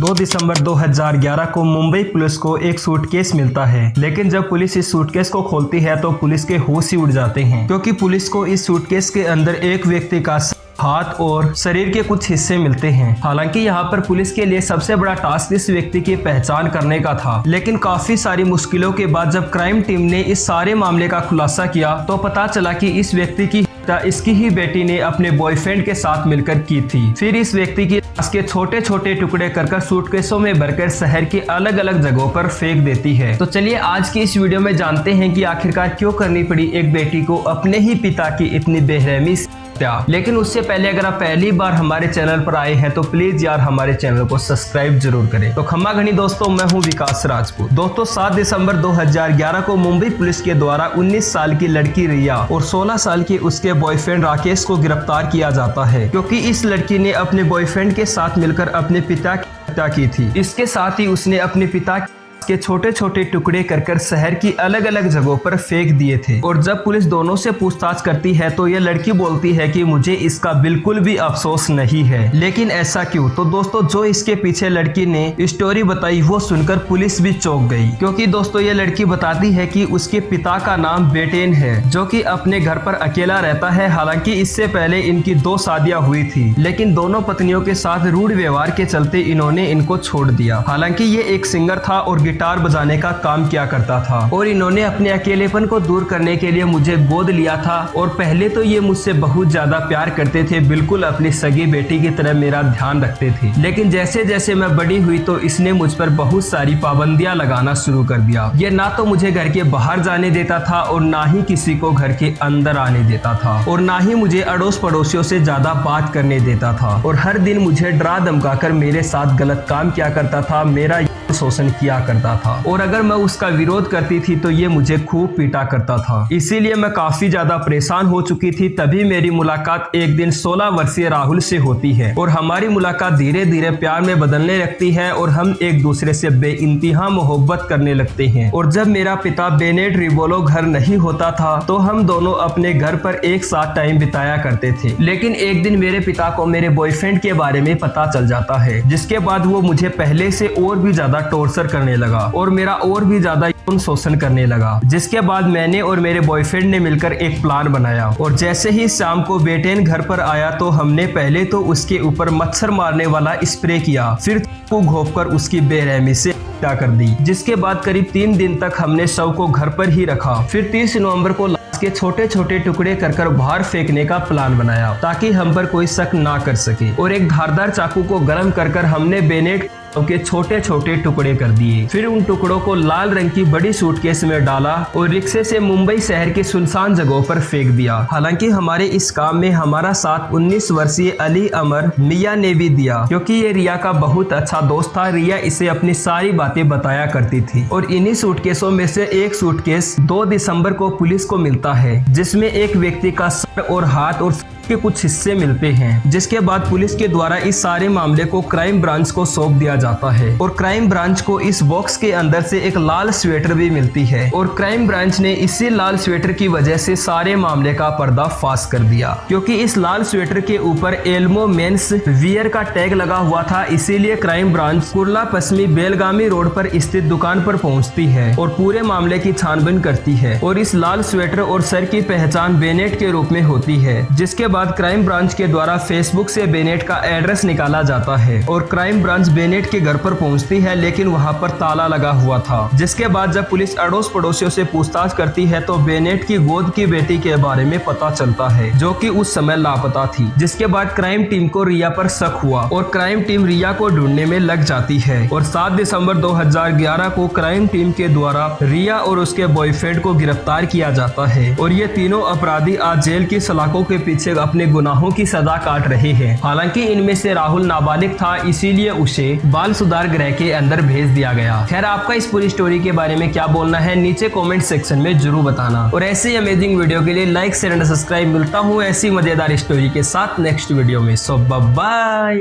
2 दिसंबर 2011 को मुंबई पुलिस को एक सूटकेस मिलता है, लेकिन जब पुलिस इस सूटकेस को खोलती है तो पुलिस के होश ही उड़ जाते हैं, क्योंकि पुलिस को इस सूटकेस के अंदर एक व्यक्ति का हाथ और शरीर के कुछ हिस्से मिलते हैं। हालांकि यहाँ पर पुलिस के लिए सबसे बड़ा टास्क इस व्यक्ति की पहचान करने का था, लेकिन काफी सारी मुश्किलों के बाद जब क्राइम टीम ने इस सारे मामले का खुलासा किया तो पता चला कि इस व्यक्ति की इसकी ही बेटी ने अपने बॉयफ्रेंड के साथ मिलकर की थी। फिर इस व्यक्ति की लाश के छोटे छोटे टुकड़े कर सूटकेसों में भरकर शहर की अलग अलग जगहों पर फेंक देती है। तो चलिए आज की इस वीडियो में जानते हैं कि आखिरकार क्यों करनी पड़ी एक बेटी को अपने ही पिता की इतनी बेरहमी। लेकिन उससे पहले अगर आप पहली बार हमारे चैनल पर आए हैं तो प्लीज यार हमारे चैनल को सब्सक्राइब जरूर करें। तो खम्मा घनी दोस्तों, मैं हूं विकास राजपूत। दोस्तों 7 दिसंबर 2011 को मुंबई पुलिस के द्वारा 19 साल की लड़की रिया और 16 साल के उसके बॉयफ्रेंड राकेश को गिरफ्तार किया जाता है, क्योंकि इस लड़की ने अपने बॉयफ्रेंड के साथ मिलकर अपने पिता की हत्या की थी। इसके साथ ही उसने अपने पिता के छोटे छोटे टुकड़े कर शहर की अलग अलग जगहों पर फेंक दिए थे। और जब पुलिस दोनों से पूछताछ करती है तो यह लड़की बोलती है कि मुझे इसका बिल्कुल भी अफसोस नहीं है। लेकिन ऐसा क्यों? तो दोस्तों जो इसके पीछे लड़की ने स्टोरी बताई वो सुनकर पुलिस भी चौंक गई, क्योंकि दोस्तों ये लड़की बताती है कि उसके पिता का नाम बेटेन है, जो कि अपने घर पर अकेला रहता है। हालांकि इससे पहले इनकी 2 शादियां हुई थी, लेकिन दोनों पत्नियों के साथ रूढ़ व्यवहार के चलते इन्होंने इनको छोड़ दिया। हालांकि ये एक सिंगर था और गिटार बजाने का काम किया करता था, और इन्होंने अपने अकेलेपन को दूर करने के लिए मुझे गोद लिया था। और पहले तो ये मुझसे बहुत ज्यादा प्यार करते थे, बिल्कुल अपनी सगी बेटी की तरह मेरा ध्यान रखते थे। लेकिन जैसे जैसे मैं बड़ी हुई तो इसने मुझ पर बहुत सारी पाबंदियां लगाना शुरू कर दिया। ये ना तो मुझे घर के बाहर जाने देता था और ना ही किसी को घर के अंदर आने देता था, और ना ही मुझे अड़ोस पड़ोसियों से ज्यादा बात करने देता था। और हर दिन मुझे डरा धमकाकर मेरे साथ गलत काम किया करता था, मेरा शोषण किया करता था। और अगर मैं उसका विरोध करती थी तो ये मुझे खूब पीटा करता था। इसीलिए मैं काफी ज्यादा परेशान हो चुकी थी। तभी मेरी मुलाकात एक दिन 16 वर्षीय राहुल से होती है, और हमारी मुलाकात धीरे धीरे प्यार में बदलने लगती है और हम एक दूसरे से बेइंतहा मोहब्बत करने लगते हैं। और जब मेरा पिता बेनेट रिवोलो घर नहीं होता था तो हम दोनों अपने घर पर एक साथ टाइम बिताया करते थे। लेकिन एक दिन मेरे पिता को मेरे बॉयफ्रेंड के बारे में पता चल जाता है, जिसके बाद वो मुझे पहले से और भी ज्यादा टॉर्चर करने लगा और मेरा और भी ज्यादा यौन शोषण करने लगा। जिसके बाद मैंने और मेरे बॉयफ्रेंड ने मिलकर एक प्लान बनाया, और जैसे ही शाम को बेटेन घर पर आया तो हमने पहले तो उसके ऊपर मच्छर मारने वाला स्प्रे किया, फिर को घोंपकर उसकी बेरहमी से हत्या कर दी। जिसके बाद करीब 3 दिन तक हमने शव को घर पर ही रखा। फिर 30 नवंबर को लाश के छोटे छोटे टुकड़े कर बाहर फेंकने का प्लान बनाया, ताकि हम पर कोई शक ना कर सके। और एक धारदार चाकू को गर्म कर हमने बेनेट के छोटे छोटे टुकड़े कर दिए। फिर उन टुकड़ों को लाल रंग की बड़ी सूटकेस में डाला और रिक्शे से मुंबई शहर के सुनसान जगहों पर फेंक दिया। हालांकि हमारे इस काम में हमारा साथ 19 वर्षीय अली अमर मियां ने भी दिया, क्योंकि ये रिया का बहुत अच्छा दोस्त था। रिया इसे अपनी सारी बातें बताया करती थी। और इन्हीं सूटकेसों में से एक सूटकेस 2 दिसंबर को पुलिस को मिलता है, जिसमें एक व्यक्ति का सर और हाथ और के कुछ हिस्से मिलते हैं। जिसके बाद पुलिस के द्वारा इस सारे मामले को क्राइम ब्रांच को सौंप दिया जाता है, और क्राइम ब्रांच को इस बॉक्स के अंदर से एक लाल स्वेटर भी मिलती है। और क्राइम ब्रांच ने इसी लाल स्वेटर की वजह से सारे मामले का पर्दाफाश कर दिया, क्योंकि इस लाल स्वेटर के ऊपर एल्मो मेंस वियर का टैग लगा हुआ था। इसीलिए क्राइम ब्रांच कुर्ला पश्चिमी बेलगामी रोड पर स्थित दुकान पर पहुंचती है और पूरे मामले की छानबीन करती है। और इस लाल स्वेटर और सर की पहचान बेनेट के रूप में होती है। जिसके बाद क्राइम ब्रांच के द्वारा फेसबुक से बेनेट का एड्रेस निकाला जाता है, और क्राइम ब्रांच बेनेट के घर पर पहुंचती है, लेकिन वहां पर ताला लगा हुआ था। जिसके बाद जब पुलिस अड़ोस पड़ोसियों से पूछताछ करती है तो बेनेट की गोद की बेटी के बारे में पता चलता है, जो कि उस समय लापता थी। जिसके बाद क्राइम टीम को रिया पर शक हुआ और क्राइम टीम रिया को ढूंढने में लग जाती है। और 7 दिसंबर 2011 को क्राइम टीम के द्वारा रिया और उसके बॉयफ्रेंड को गिरफ्तार किया जाता है, और ये तीनों अपराधी आज जेल की सलाखों के पीछे अपने गुनाहों की सजा काट रहे हैं। हालांकि इनमें से राहुल नाबालिग था, इसीलिए उसे बाल सुधार गृह के अंदर भेज दिया गया। खैर आपका इस पूरी स्टोरी के बारे में क्या बोलना है नीचे कमेंट सेक्शन में जरूर बताना। और ऐसे अमेजिंग वीडियो के लिए लाइक शेयर एंड सब्सक्राइब। मिलता हूँ ऐसी मजेदार स्टोरी के साथ नेक्स्ट वीडियो में। सो बाय।